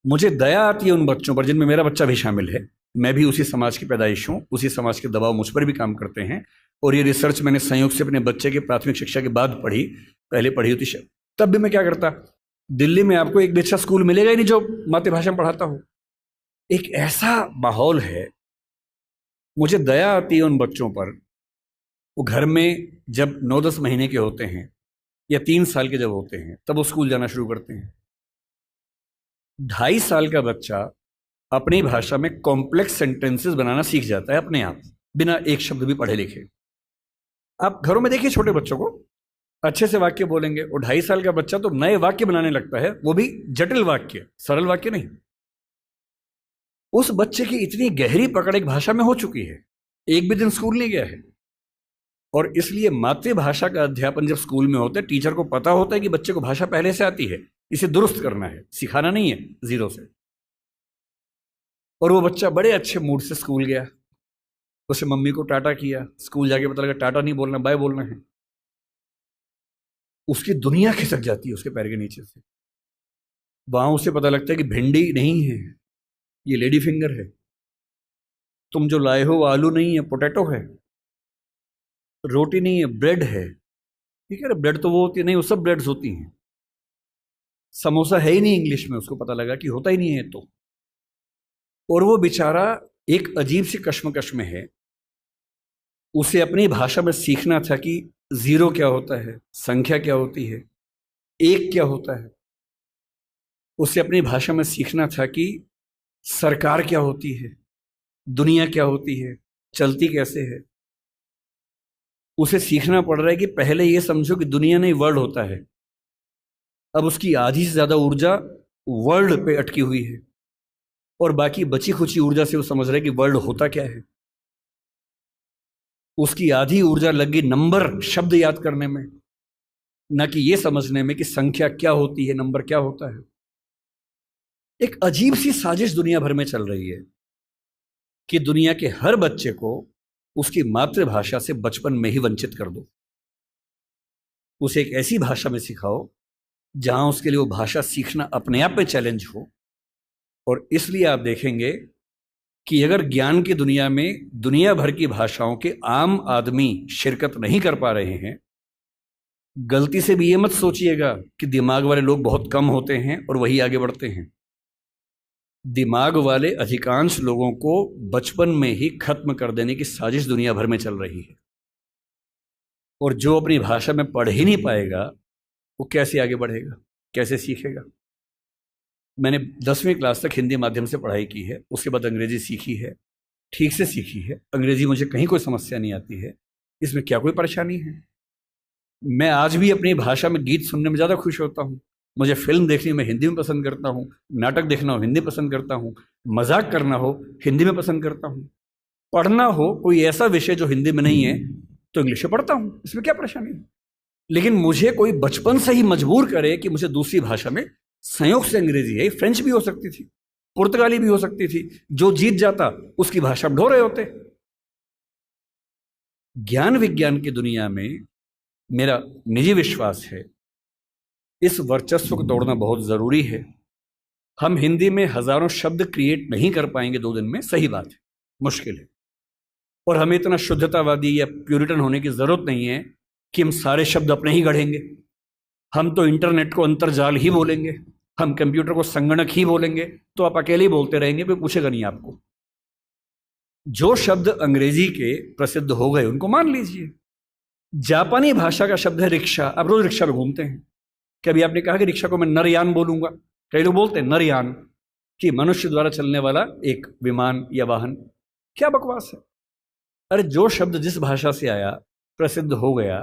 मुझे दया आती है उन बच्चों पर जिनमें मेरा बच्चा भी शामिल है। मैं भी उसी समाज की पैदाइश हूँ, उसी समाज के दबाव मुझ पर भी काम करते हैं। और ये रिसर्च मैंने संयोग से अपने बच्चे के प्राथमिक शिक्षा के बाद पढ़ी, पहले पढ़ी होती तब भी मैं क्या करता, दिल्ली में आपको एक भी अच्छा स्कूल मिलेगा ही नहीं जो मातृभाषा में पढ़ाता हो। एक ऐसा माहौल है, मुझे दया आती है उन बच्चों पर। वो घर में जब 9-10 महीने के होते हैं या 3 साल के जब होते हैं तब वो स्कूल जाना शुरू करते हैं। 2.5 साल का बच्चा अपनी भाषा में कॉम्प्लेक्स सेंटेंसेस बनाना सीख जाता है अपने आप, बिना एक शब्द भी पढ़े लिखे। आप घरों में देखिए छोटे बच्चों को, अच्छे से वाक्य बोलेंगे। और 2.5 साल का बच्चा तो नए वाक्य बनाने लगता है, वो भी जटिल वाक्य, सरल वाक्य नहीं। उस बच्चे की इतनी गहरी पकड़ एक भाषा में हो चुकी है, एक भी दिन स्कूल नहीं गया है। और इसलिए मातृभाषा का अध्यापन जब स्कूल में होता है, टीचर को पता होता है कि बच्चे को भाषा पहले से आती है, इसे दुरुस्त करना है, सिखाना नहीं है जीरो से। और वो बच्चा बड़े अच्छे मूड से स्कूल गया, उसे मम्मी को टाटा किया, स्कूल जाके पता लगा टाटा नहीं बोलना, बाय बोलना है। उसकी दुनिया खिसक जाती है उसके पैर के नीचे से। वहां उसे पता लगता है कि भिंडी नहीं है, ये लेडी फिंगर है। तुम जो लाए हो वो आलू नहीं है, पोटैटो है। रोटी नहीं है, ब्रेड है। ठीक है, ब्रेड तो वो होती है नहीं, वो सब ब्रेड्स होती हैं। समोसा है ही नहीं इंग्लिश में, उसको पता लगा कि होता ही नहीं है तो। और वो बेचारा एक अजीब सी कश्मकश में है। उसे अपनी भाषा में सीखना था कि जीरो क्या होता है, संख्या क्या होती है, एक क्या होता है। उसे अपनी भाषा में सीखना था कि सरकार क्या होती है, दुनिया क्या होती है, चलती कैसे है। उसे सीखना पड़ रहा है कि पहले ये समझो कि दुनिया नहीं वर्ल्ड होता है। अब उसकी आधी से ज्यादा ऊर्जा वर्ल्ड पे अटकी हुई है, और बाकी बची खुची ऊर्जा से वो समझ रहा है कि वर्ल्ड होता क्या है। उसकी आधी ऊर्जा लगी नंबर शब्द याद करने में, न कि ये समझने में कि संख्या क्या होती है, नंबर क्या होता है। एक अजीब सी साजिश दुनिया भर में चल रही है कि दुनिया के हर बच्चे को उसकी मातृभाषा से बचपन में ही वंचित कर दो। उसे एक ऐसी भाषा में सिखाओ जहां उसके लिए वो भाषा सीखना अपने आप में चैलेंज हो। और इसलिए आप देखेंगे कि अगर ज्ञान की दुनिया में दुनिया भर की भाषाओं के आम आदमी शिरकत नहीं कर पा रहे हैं, गलती से भी ये मत सोचिएगा कि दिमाग वाले लोग बहुत कम होते हैं और वही आगे बढ़ते हैं। दिमाग वाले अधिकांश लोगों को बचपन में ही खत्म कर देने की साजिश दुनिया भर में चल रही है। और जो अपनी भाषा में पढ़ ही नहीं पाएगा, वो कैसे आगे बढ़ेगा, कैसे सीखेगा। मैंने 10वीं क्लास तक हिंदी माध्यम से पढ़ाई की है, उसके बाद अंग्रेजी सीखी है, ठीक से सीखी है। अंग्रेजी मुझे कहीं कोई समस्या नहीं आती है, इसमें क्या कोई परेशानी है। मैं आज भी अपनी भाषा में गीत सुनने में ज़्यादा खुश होता हूँ। मुझे फिल्म देखनी मैं हिंदी में पसंद करता हूँ, नाटक देखना हो हिंदी पसंद करता हूँ, मजाक करना हो हिंदी में पसंद करता हूँ। पढ़ना हो कोई ऐसा विषय जो हिंदी में नहीं है तो इंग्लिश में पढ़ता हूँ, इसमें क्या परेशानी है। लेकिन मुझे कोई बचपन से ही मजबूर करे कि मुझे दूसरी भाषा में, संयोग से अंग्रेजी है, फ्रेंच भी हो सकती थी, पुर्तगाली भी हो सकती थी, जो जीत जाता उसकी भाषा ढो रहे होते। ज्ञान विज्ञान की दुनिया में मेरा निजी विश्वास है इस वर्चस्व को तोड़ना बहुत जरूरी है। हम हिंदी में हजारों शब्द क्रिएट नहीं कर पाएंगे 2 दिन में, सही बात है, मुश्किल है। और हमें इतना शुद्धतावादी या प्यूरिटन होने की जरूरत नहीं है कि हम सारे शब्द अपने ही गढ़ेंगे। हम तो इंटरनेट को अंतर्जाल ही बोलेंगे, हम कंप्यूटर को संगणक ही बोलेंगे, तो आप अकेले ही बोलते रहेंगे, कोई पूछेगा नहीं आपको। जो शब्द अंग्रेजी के प्रसिद्ध हो गए उनको मान लीजिए। जापानी भाषा का शब्द है रिक्शा, आप रोज रिक्शा में घूमते हैं, कभी आपने कहा कि रिक्शा को मैं नरयान बोलूंगा? कई लोग बोलते हैं नरयान, कि मनुष्य द्वारा चलने वाला एक विमान या वाहन। क्या बकवास है। अरे जो शब्द जिस भाषा से आया, प्रसिद्ध हो गया,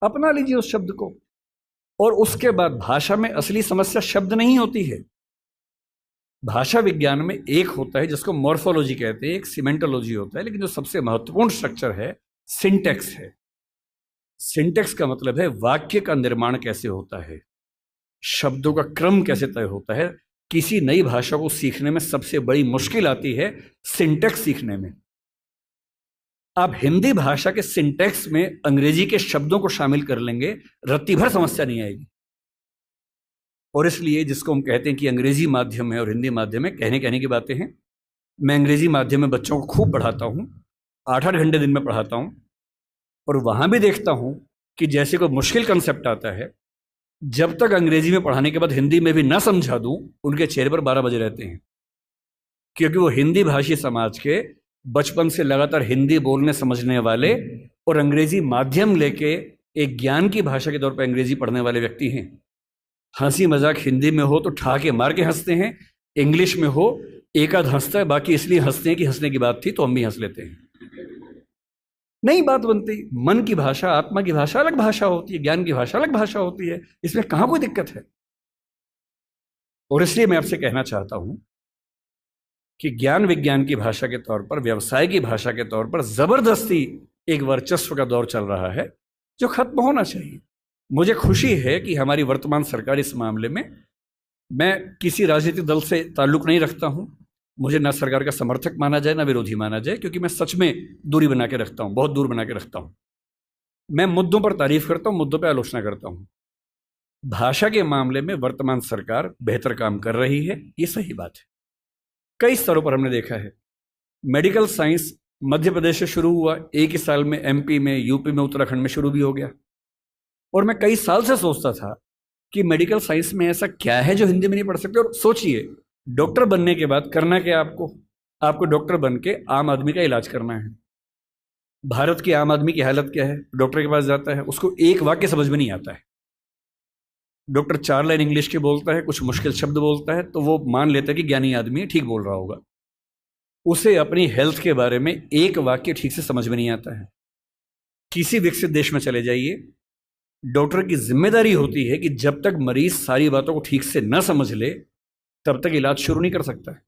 अपना लीजिए उस शब्द को। और उसके बाद भाषा में असली समस्या शब्द नहीं होती है। भाषा विज्ञान में एक होता है जिसको मॉर्फोलॉजी कहते हैं, एक सीमेंटोलॉजी होता है, लेकिन जो सबसे महत्वपूर्ण स्ट्रक्चर है सिंटेक्स है। सिंटेक्स का मतलब है वाक्य का निर्माण कैसे होता है, शब्दों का क्रम कैसे तय होता है। किसी नई भाषा को सीखने में सबसे बड़ी मुश्किल आती है सिंटेक्स सीखने में। आप हिंदी भाषा के सिंटेक्स में अंग्रेजी के शब्दों को शामिल कर लेंगे, रत्ती भर समस्या नहीं आएगी। और इसलिए जिसको हम कहते हैं कि अंग्रेजी माध्यम है और हिंदी माध्यम है, कहने की बातें हैं। मैं अंग्रेजी माध्यम में बच्चों को खूब पढ़ाता हूँ, 8-8 घंटे दिन में पढ़ाता हूँ, और वहाँ भी देखता हूँ कि जैसे कोई मुश्किल कंसेप्ट आता है, जब तक अंग्रेजी में पढ़ाने के बाद हिंदी में भी ना समझा दूँ, उनके चेहरे पर 12 बजे रहते हैं, क्योंकि वो हिंदी भाषी समाज के बचपन से लगातार हिंदी बोलने समझने वाले और अंग्रेजी माध्यम लेके एक ज्ञान की भाषा के तौर पर अंग्रेजी पढ़ने वाले व्यक्ति हैं। हंसी मजाक हिंदी में हो तो ठहाके मार के हंसते हैं, इंग्लिश में हो एक आध हंसता है, बाकी इसलिए हंसते हैं कि हंसने की बात थी तो हम भी हंस लेते हैं। नई बात बनती। मन की भाषा, आत्मा की भाषा अलग भाषा होती है, ज्ञान की भाषा अलग भाषा होती है, इसमें कहां कोई दिक्कत है। और इसलिए मैं आपसे कहना चाहता हूं कि ज्ञान विज्ञान की भाषा के तौर पर, व्यवसाय की भाषा के तौर पर जबरदस्ती एक वर्चस्व का दौर चल रहा है जो खत्म होना चाहिए। मुझे खुशी है कि हमारी वर्तमान सरकार इस मामले में, मैं किसी राजनीतिक दल से ताल्लुक नहीं रखता हूं, मुझे ना सरकार का समर्थक माना जाए ना विरोधी माना जाए, क्योंकि मैं सच में दूरी बना के रखता हूं, बहुत दूर बना के रखता हूं। मैं मुद्दों पर तारीफ करता हूं, मुद्दों पर आलोचना करता हूं। भाषा के मामले में वर्तमान सरकार बेहतर काम कर रही है, ये सही बात है। कई स्तरों पर हमने देखा है। मेडिकल साइंस मध्य प्रदेश से शुरू हुआ, एक ही साल में एमपी में, यूपी में, उत्तराखंड में शुरू भी हो गया। और मैं कई साल से सोचता था कि मेडिकल साइंस में ऐसा क्या है जो हिंदी में नहीं पढ़ सकते। और सोचिए, डॉक्टर बनने के बाद करना क्या आपको डॉक्टर बन के आम आदमी का इलाज करना है। भारत के आम आदमी की हालत क्या है? डॉक्टर के पास जाता है, उसको एक वाक्य समझ में नहीं आता है। डॉक्टर 4 लाइन इंग्लिश के बोलता है, कुछ मुश्किल शब्द बोलता है, तो वो मान लेता है कि ज्ञानी आदमी है, ठीक बोल रहा होगा। उसे अपनी हेल्थ के बारे में एक वाक्य ठीक से समझ में नहीं आता है। किसी विकसित देश में चले जाइए, डॉक्टर की जिम्मेदारी होती है कि जब तक मरीज सारी बातों को ठीक से न समझ ले तब तक इलाज शुरू नहीं कर सकता है।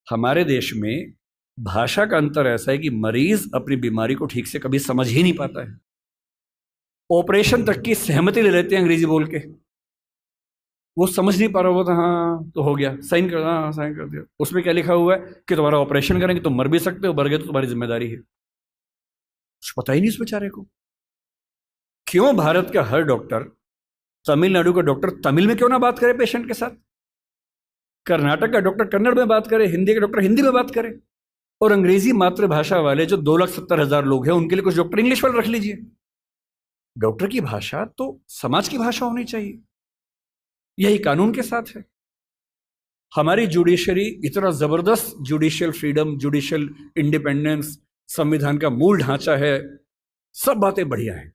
हमारे देश में भाषा का अंतर ऐसा है कि मरीज अपनी बीमारी को ठीक से कभी समझ ही नहीं पाता है। ऑपरेशन तक की सहमति ले लेते हैं अंग्रेजी बोल के, वो समझ नहीं पा रहा होता, हाँ तो हो गया, साइन कर, हाँ साइन कर दिया। उसमें क्या लिखा हुआ है कि तुम्हारा ऑपरेशन करेंगे, तुम मर भी सकते हो, मर गए तो तुम्हारी जिम्मेदारी है। कुछ पता ही नहीं उस बेचारे को। क्यों भारत का हर डॉक्टर, तमिलनाडु का डॉक्टर तमिल में क्यों ना बात करे पेशेंट के साथ, कर्नाटक का डॉक्टर कन्नड़ में बात करे, हिंदी का डॉक्टर हिंदी में बात करे, और अंग्रेजी मातृभाषा वाले जो 2,70,000 लोग हैं उनके लिए कुछ डॉक्टर इंग्लिश वाले रख लीजिए। डॉक्टर की भाषा तो समाज की भाषा होनी चाहिए, यही कानून के साथ है। हमारी जुडिशरी इतना जबरदस्त जुडिशियल फ्रीडम, जुडिशियल इंडिपेंडेंस, संविधान का मूल ढांचा है, सब बातें बढ़िया हैं।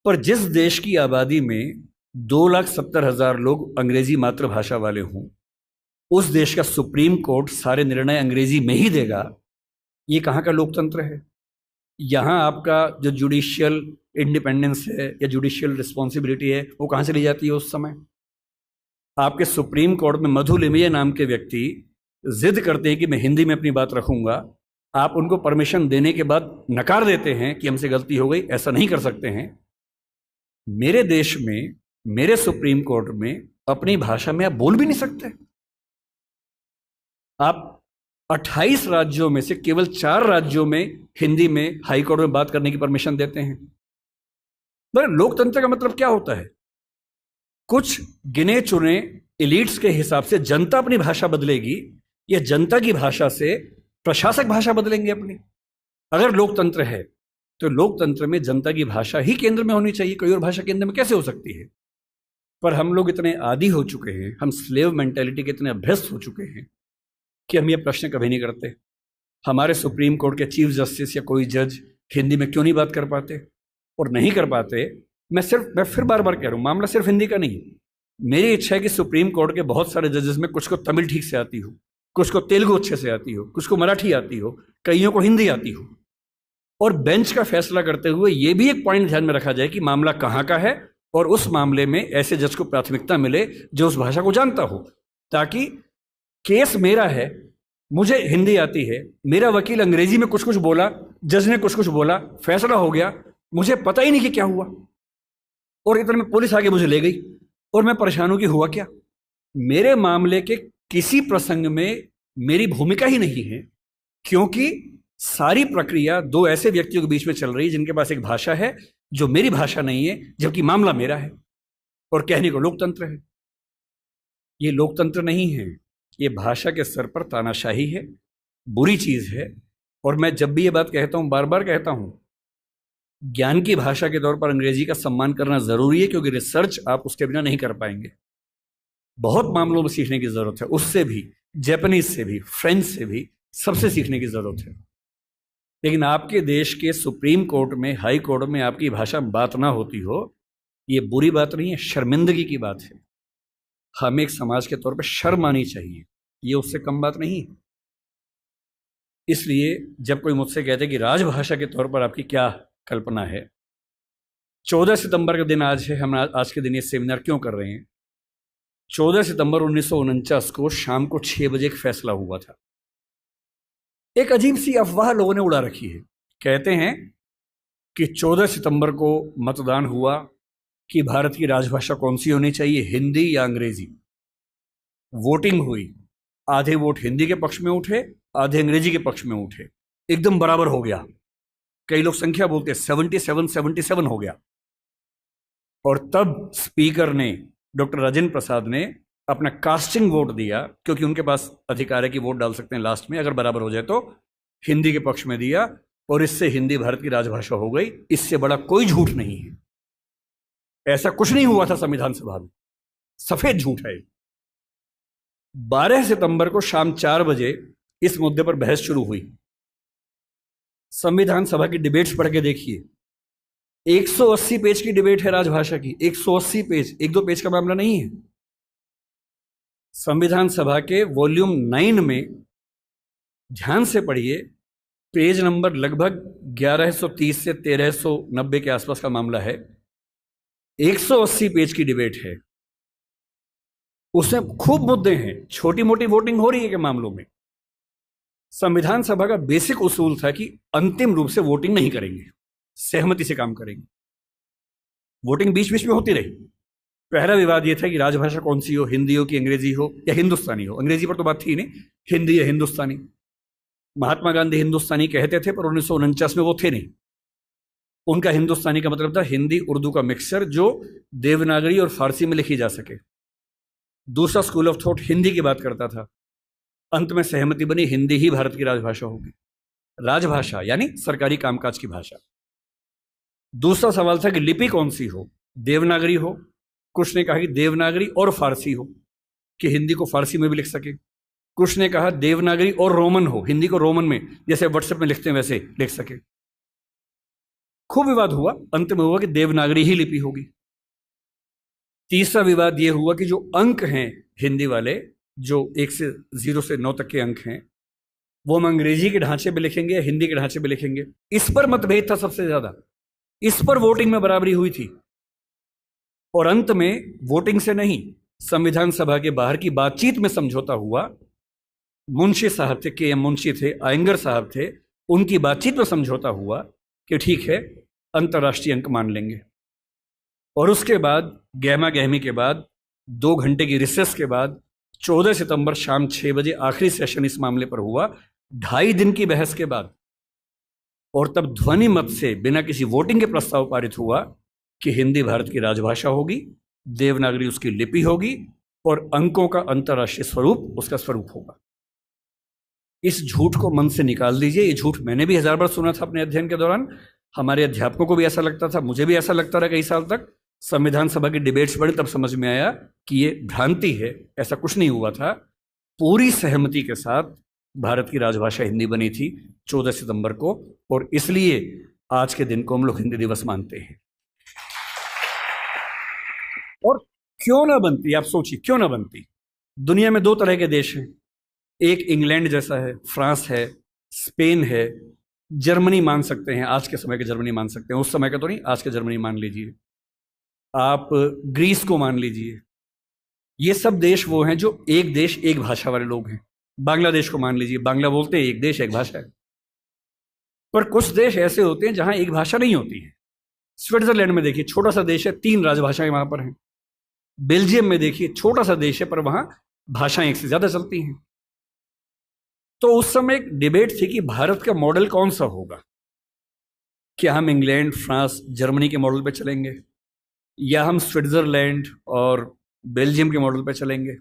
पर जिस देश की आबादी में 2,70,000 लोग अंग्रेजी मातृभाषा वाले हों, उस देश का सुप्रीम कोर्ट सारे निर्णय अंग्रेजी में ही देगा, ये कहाँ का लोकतंत्र है? यहाँ आपका जो जुडिशियल इंडिपेंडेंस है या जुडिशियल रिस्पॉन्सिबिलिटी है वो कहाँ से ली जाती है? उस समय आपके सुप्रीम कोर्ट में मधु लिमये नाम के व्यक्ति जिद करते हैं कि मैं हिंदी में अपनी बात रखूंगा, आप उनको परमिशन देने के बाद नकार देते हैं कि हमसे गलती हो गई, ऐसा नहीं कर सकते हैं। मेरे देश में, मेरे सुप्रीम कोर्ट में अपनी भाषा में आप बोल भी नहीं सकते। आप 28 राज्यों में से केवल 4 राज्यों में हिंदी में हाई कोर्ट में बात करने की परमिशन देते हैं। लोकतंत्र का मतलब क्या होता है? कुछ गिने चुने एलिट्स के हिसाब से जनता अपनी भाषा बदलेगी या जनता की भाषा से प्रशासक भाषा बदलेंगे अपनी? अगर लोकतंत्र है तो लोकतंत्र में जनता की भाषा ही केंद्र में होनी चाहिए, कोई और भाषा केंद्र में कैसे हो सकती है? पर हम लोग इतने आदी हो चुके हैं, हम स्लेव मेंटेलिटी के इतने अभ्यस्त हो चुके हैं कि हम ये प्रश्न कभी नहीं करते। हमारे सुप्रीम कोर्ट के चीफ जस्टिस या कोई जज हिंदी में क्यों नहीं बात कर पाते? और नहीं कर पाते, मैं फिर बार बार कह रहा हूँ, मामला सिर्फ हिंदी का नहीं। मेरी इच्छा है कि सुप्रीम कोर्ट के बहुत सारे जजेस में कुछ को तमिल ठीक से आती हो, कुछ को तेलुगु अच्छे से आती हो, कुछ को मराठी आती हो, कईयों को हिंदी आती हो। और बेंच का फैसला करते हुए ये भी एक पॉइंट ध्यान में रखा जाए कि मामला कहाँ का है और उस मामले में ऐसे जज को प्राथमिकता मिले जो उस भाषा को जानता हो, ताकि केस मेरा है, मुझे हिंदी आती है, मेरा वकील अंग्रेजी में कुछ कुछ बोला, जज ने कुछ कुछ बोला, फैसला हो गया, मुझे पता ही नहीं कि क्या हुआ, और इतने में पुलिस आगे मुझे ले गई और मैं परेशान हूं कि हुआ क्या। मेरे मामले के किसी प्रसंग में मेरी भूमिका ही नहीं है, क्योंकि सारी प्रक्रिया 2 ऐसे व्यक्तियों के बीच में चल रही है जिनके पास एक भाषा है जो मेरी भाषा नहीं है, जबकि मामला मेरा है। और कहने को लोकतंत्र है। ये लोकतंत्र नहीं है, ये भाषा के स्तर पर तानाशाही है, बुरी चीज है। और मैं जब भी ये बात कहता हूं, बार बार कहता हूं, ज्ञान की भाषा के तौर पर अंग्रेजी का सम्मान करना जरूरी है, क्योंकि रिसर्च आप उसके बिना नहीं कर पाएंगे। बहुत मामलों में सीखने की जरूरत है, उससे भी, जापानीज से भी, फ्रेंच से भी, सबसे सीखने की जरूरत है। लेकिन आपके देश के सुप्रीम कोर्ट में, हाई कोर्ट में आपकी भाषा में बात ना होती हो, ये बुरी बात नहीं है, शर्मिंदगी की बात है। हमें एक समाज के तौर पर शर्म आनी चाहिए, ये उससे कम बात नहीं है। इसलिए जब कोई मुझसे कहते कि राजभाषा के तौर पर आपकी क्या कल्पना है, 14 सितंबर का दिन आज है, हम आज के दिन ये सेमिनार क्यों कर रहे हैं? 14 सितंबर 1949 को शाम को 6 बजे एक फैसला हुआ था। एक अजीब सी अफवाह लोगों ने उड़ा रखी है। कहते हैं कि 14 सितंबर को मतदान हुआ कि भारत की राजभाषा कौन सी होनी चाहिए, हिंदी या अंग्रेजी। वोटिंग हुई, आधे वोट हिंदी के पक्ष में उठे, आधे अंग्रेजी के पक्ष में उठे, एकदम बराबर हो गया। कई लोग संख्या बोलते हैं, 77 हो गया। और तब स्पीकर ने, डॉक्टर राजेंद्र प्रसाद ने अपना कास्टिंग वोट दिया, क्योंकि उनके पास अधिकार है कि वोट डाल सकते हैं लास्ट में, अगर बराबर हो जाए तो, हिंदी के पक्ष में दिया, और इससे हिंदी भारत की राजभाषा हो गई। इससे बड़ा कोई झूठ नहीं है। ऐसा कुछ नहीं हुआ था संविधान सभा में, सफेद झूठ है। 12 सितंबर को शाम 4 बजे इस मुद्दे पर बहस शुरू हुई। संविधान सभा की डिबेट्स पढ़ के देखिए, 180 पेज की डिबेट है राजभाषा की, 180 पेज, 1-2 पेज का मामला नहीं है। संविधान सभा के वॉल्यूम 9 में ध्यान से पढ़िए, पेज नंबर लगभग 1130 से 1390 के आसपास का मामला है। 180 पेज की डिबेट है, उसमें खूब मुद्दे हैं, छोटी मोटी वोटिंग हो रही है के मामलों में। संविधान सभा का बेसिक उसूल था कि अंतिम रूप से वोटिंग नहीं करेंगे, सहमति से काम करेंगे। वोटिंग बीच बीच में होती रही। पहला विवाद यह था कि राजभाषा कौन सी हो, हिंदी हो कि अंग्रेजी हो या हिंदुस्तानी हो। अंग्रेजी पर तो बात थी नहीं, हिंदी या हिंदुस्तानी। महात्मा गांधी हिंदुस्तानी कहते थे, पर 1949 में वो थे नहीं। उनका हिंदुस्तानी का मतलब था हिंदी उर्दू का मिक्सचर, जो देवनागरी और फारसी में लिखी जा सके। दूसरा स्कूल ऑफ थॉट हिंदी की बात करता था। अंत में सहमति बनी, हिंदी ही भारत की राजभाषा होगी। राजभाषा यानी सरकारी कामकाज की भाषा। दूसरा सवाल था कि लिपि कौन सी हो, देवनागरी हो, कुछ ने कहा कि देवनागरी और फारसी हो, कि हिंदी को फारसी में भी लिख सके। कुछ ने कहा देवनागरी और रोमन हो, हिंदी को रोमन में, जैसे व्हाट्सएप में लिखते हैं वैसे लिख सके। खूब विवाद हुआ, अंत में हुआ कि देवनागरी ही लिपि होगी। तीसरा विवाद यह हुआ कि जो अंक हैं हिंदी वाले, जो 1 से 0 से 9 तक के अंक हैं, वो हम अंग्रेजी के ढांचे में लिखेंगे या हिंदी के ढांचे में लिखेंगे। इस पर मतभेद था सबसे ज्यादा, इस पर वोटिंग में बराबरी हुई थी। और अंत में वोटिंग से नहीं, संविधान सभा के बाहर की बातचीत में समझौता हुआ। मुंशी साहब थे, के एम मुंशी थे, आयंगर साहब थे, उनकी बातचीत में समझौता हुआ कि ठीक है, अंतर्राष्ट्रीय अंक मान लेंगे। और उसके बाद गहमा गहमी के बाद, 2 घंटे की रिसेस के बाद, 14 सितंबर शाम 6 बजे आखिरी सेशन इस मामले पर हुआ, 2.5 दिन की बहस के बाद। और तब ध्वनि मत से, बिना किसी वोटिंग के प्रस्ताव पारित हुआ कि हिंदी भारत की राजभाषा होगी, देवनागरी उसकी लिपि होगी, और अंकों का अंतर्राष्ट्रीय स्वरूप उसका स्वरूप होगा। इस झूठ को मन से निकाल दीजिए। ये झूठ मैंने भी 1000 बार सुना था अपने अध्ययन के दौरान, हमारे अध्यापकों को भी ऐसा लगता था, मुझे भी ऐसा लगता रहा कई साल तक। संविधान सभा की डिबेट्स पढ़ी तब समझ में आया कि ये भ्रांति है, ऐसा कुछ नहीं हुआ था। पूरी सहमति के साथ भारत की राजभाषा हिंदी बनी थी 14 सितंबर को, और इसलिए आज के दिन को हम लोग हिंदी दिवस मानते हैं। और क्यों ना बनती, आप सोचिए क्यों ना बनती। दुनिया में 2 तरह के देश हैं, एक इंग्लैंड जैसा है, फ्रांस है, स्पेन है, जर्मनी मान सकते हैं, आज के समय के जर्मनी मान सकते हैं, उस समय का तो नहीं, आज के जर्मनी मान लीजिए, आप ग्रीस को मान लीजिए। ये सब देश वो हैं जो एक देश एक भाषा वाले लोग हैं। बांग्लादेश को मान लीजिए, बांग्ला बोलते हैं, एक देश एक भाषा है। पर कुछ देश ऐसे होते हैं जहां एक भाषा नहीं होती है। स्विट्जरलैंड में देखिए, छोटा सा देश है, 3 राजभाषाएं वहां पर हैं। बेल्जियम में देखिए, छोटा सा देश है, पर वहां भाषाएं 1 से ज्यादा चलती हैं। तो उस समय एक डिबेट थी कि भारत का मॉडल कौन सा होगा। क्या हम इंग्लैंड, फ्रांस, जर्मनी के मॉडल पे चलेंगे, या हम स्विट्जरलैंड और बेल्जियम के मॉडल पर चलेंगे?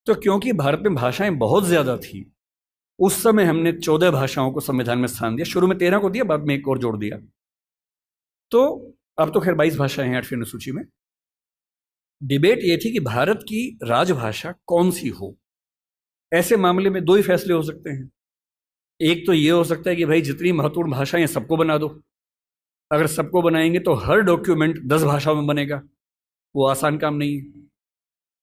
तो क्योंकि भारत में भाषाएं बहुत ज़्यादा थी, उस समय हमने 14 भाषाओं को संविधान में स्थान दिया। शुरू में 13 को दिया, बाद में एक और जोड़ दिया। तो अब तो खैर 22 भाषाएं हैं 8वीं अनुसूची में। डिबेट ये थी कि भारत की राजभाषा कौन सी हो। ऐसे मामले में दो ही फैसले हो सकते हैं। एक तो ये हो सकता है कि भाई जितनी महत्वपूर्ण भाषाएं हैं सबको बना दो। अगर सबको बनाएंगे तो हर डॉक्यूमेंट 10 भाषाओं में बनेगा, वो आसान काम नहीं है।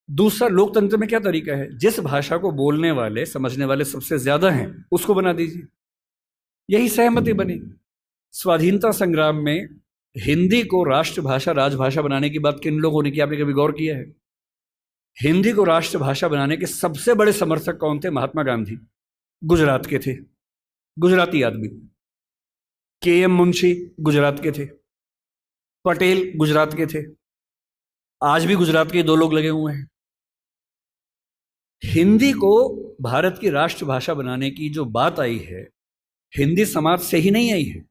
दूसरा, लोकतंत्र में क्या तरीका है, जिस भाषा को बोलने वाले समझने वाले सबसे ज्यादा हैं उसको बना दीजिए। यही सहमति बनी। स्वाधीनता संग्राम में हिंदी को राष्ट्रभाषा राजभाषा बनाने की बात किन लोगों ने की, आपने कभी गौर किया है? हिंदी को राष्ट्रभाषा बनाने के सबसे बड़े समर्थक कौन थे? महात्मा गांधी, गुजरात के थे, गुजराती आदमी। के.एम. मुंशी गुजरात के थे, पटेल गुजरात के थे, आज भी गुजरात के दो लोग लगे हुए हैं। हिंदी को भारत की राष्ट्रभाषा बनाने की जो बात आई है, हिंदी समाज से ही नहीं आई है।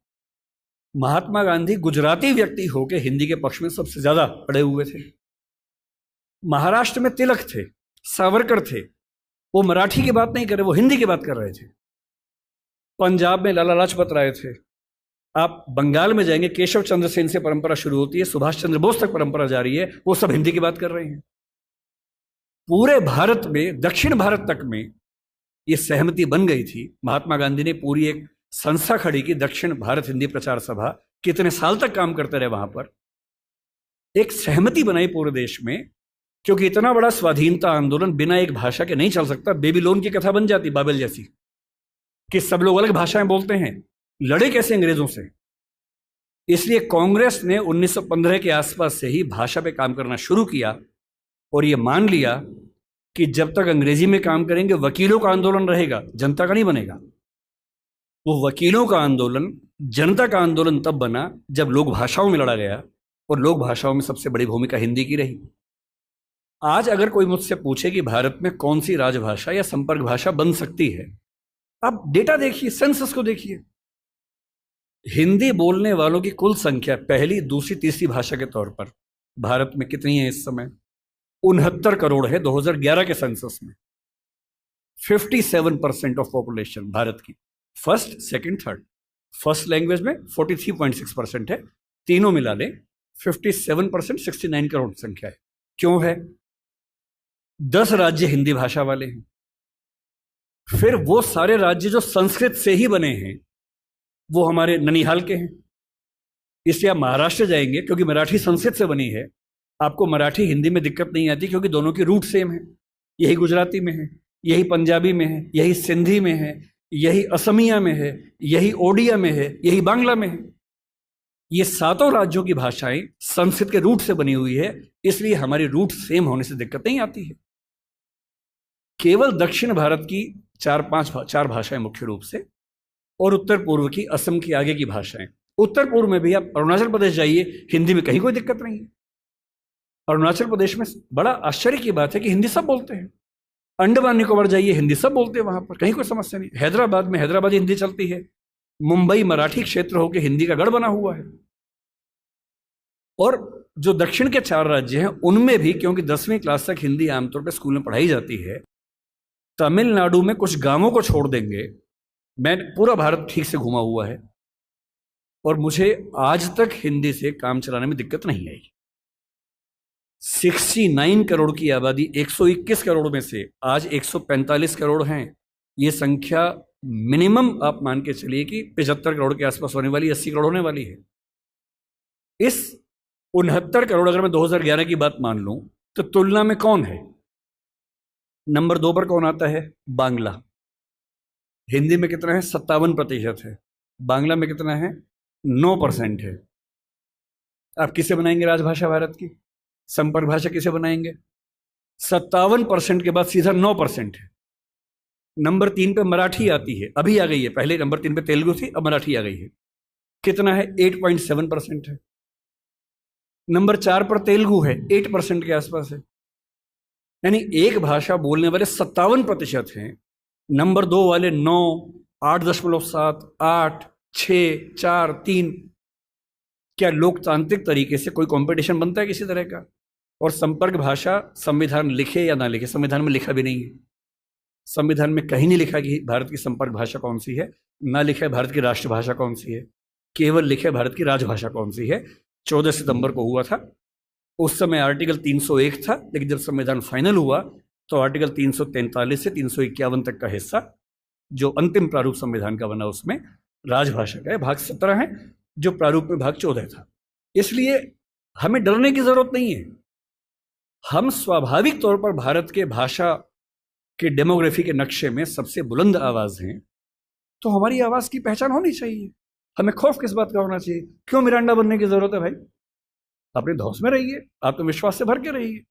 महात्मा गांधी गुजराती व्यक्ति होकर हिंदी के पक्ष में सबसे ज्यादा पड़े हुए थे। महाराष्ट्र में तिलक थे, सावरकर थे, वो मराठी की बात नहीं कर रहे, वो हिंदी की बात कर रहे थे। पंजाब में लाला लाजपत राय थे। आप बंगाल में जाएंगे, केशव चंद्र सेन से परंपरा शुरू होती है, सुभाष चंद्र बोस तक परंपरा जारी है, वो सब हिंदी की बात कर रहे हैं। पूरे भारत में, दक्षिण भारत तक में ये सहमति बन गई थी। महात्मा गांधी ने पूरी एक संस्था खड़ी की, दक्षिण भारत हिंदी प्रचार सभा। कितने साल तक काम करते रहे वहां पर। एक सहमति बनाई पूरे देश में, क्योंकि इतना बड़ा स्वाधीनता आंदोलन बिना एक भाषा के नहीं चल सकता। बेबीलोन की कथा बन जाती, बाबेल जैसी, कि सब लोग अलग भाषाएं बोलते हैं, लड़े कैसे अंग्रेजों से। इसलिए कांग्रेस ने 1915 के आसपास से ही भाषा पे काम करना शुरू किया और ये मान लिया कि जब तक अंग्रेजी में काम करेंगे वकीलों का आंदोलन रहेगा, जनता का नहीं बनेगा। वो वकीलों का आंदोलन जनता का आंदोलन तब बना जब लोक भाषाओं में लड़ा गया, और लोक भाषाओं में सबसे बड़ी भूमिका हिंदी की रही। आज अगर कोई मुझसे पूछे कि भारत में कौन सी राजभाषा या संपर्क भाषा बन सकती है, आप डेटा देखिए, सेंसस को देखिए। हिंदी बोलने वालों की कुल संख्या पहली, दूसरी, तीसरी भाषा के तौर पर भारत में कितनी है इस समय? 69 करोड़ है 2011 के सेंसस में। 57% ऑफ पॉपुलेशन भारत की, first, second, third. First language में 43.6% है, तीनों मिला लें 57%, 69 करोड़ संख्या है। क्यों है? 10 राज्य हिंदी भाषा वाले हैं। फिर वो सारे राज्य जो संस्कृत से ही बने हैं, वो हमारे ननिहाल के हैं। इसलिए आप महाराष्ट्र जाएंगे, क्योंकि मराठी संस्कृत से बनी है, आपको मराठी हिंदी में दिक्कत नहीं आती, क्योंकि दोनों की रूट सेम है। यही गुजराती में है, यही पंजाबी में है, यही सिंधी में है, यही असमिया में है, यही ओडिया में है, यही बांग्ला में है। ये सातों राज्यों की भाषाएं संस्कृत के रूट से बनी हुई है, इसलिए हमारी रूट सेम होने से दिक्कत नहीं आती है। केवल दक्षिण भारत की चार भाषाएं मुख्य रूप से, और उत्तर पूर्व की, असम की आगे की भाषाएं। उत्तर पूर्व में भी आप अरुणाचल प्रदेश जाइए, हिंदी में कहीं कोई दिक्कत नहीं है। अरुणाचल प्रदेश में बड़ा आश्चर्य की बात है कि हिंदी सब बोलते हैं। अंडमान निकोबार जाइए, हिंदी सब बोलते हैं, वहां पर कहीं कोई समस्या नहीं। हैदराबाद में हैदराबादी हिंदी चलती है। मुंबई मराठी क्षेत्र होकर हिंदी का गढ़ बना हुआ है। और जो दक्षिण के 4 राज्य हैं उनमें भी, क्योंकि 10वीं क्लास तक हिंदी आमतौर पर स्कूल में पढ़ाई जाती है, तमिलनाडु में कुछ गांवों को छोड़ देंगे, मैं पूरा भारत ठीक से घुमा हुआ है, और मुझे आज तक हिंदी से काम चलाने में दिक्कत नहीं आई। 69 करोड़ की आबादी, 121 करोड़ में से आज 145 करोड़ हैं। ये संख्या मिनिमम आप मान के चलिए कि 75 करोड़ के आसपास होने वाली, 80 करोड़ होने वाली है। इस 69 करोड़ अगर मैं 2011 की बात मान लूं, तो तुलना में कौन है? नंबर 2 पर कौन आता है? बांग्ला। हिंदी में कितना है? 57% है। बांग्ला में कितना है? 9% है। आप किसे बनाएंगे राजभाषा भारत की? संपर्क भाषा किसे बनाएंगे? 57% के बाद सीधा 9% है। नंबर 3 पे मराठी आती है, अभी आ गई है। पहले नंबर 3 पे तेलुगु थी, अब मराठी आ गई है। कितना है? 8.7% है। नंबर 4 पर तेलुगु है, 8% के आसपास है। यानी एक भाषा बोलने वाले 57% हैं, नंबर 2 वाले 9, 8.7, 8, 6, 4, 3। क्या लोकतांत्रिक तरीके से कोई कंपटीशन बनता है किसी तरह का? और संपर्क भाषा संविधान लिखे या ना लिखे, संविधान में लिखा भी नहीं है। संविधान में कहीं नहीं लिखा कि भारत की संपर्क भाषा कौन सी है, ना लिखा है भारत की राष्ट्रभाषा कौन सी है, केवल लिखा है भारत की राजभाषा कौन सी है। 14 सितंबर को हुआ था, उस समय आर्टिकल 301 था, लेकिन जब संविधान फाइनल हुआ तो आर्टिकल 343 से 351 तक का हिस्सा जो अंतिम प्रारूप संविधान का बना उसमें राजभाषा का है। भाग 17 है, जो प्रारूप में भाग 14 था। इसलिए हमें डरने की जरूरत नहीं है। हम स्वाभाविक तौर पर भारत के भाषा के डेमोग्राफी के नक्शे में सबसे बुलंद आवाज हैं, तो हमारी आवाज की पहचान होनी चाहिए। हमें खौफ किस बात का होना चाहिए? क्यों मिरांडा बनने की जरूरत है भाई? अपने धौस में रहिए, आत्मविश्वास से भर के रहिए।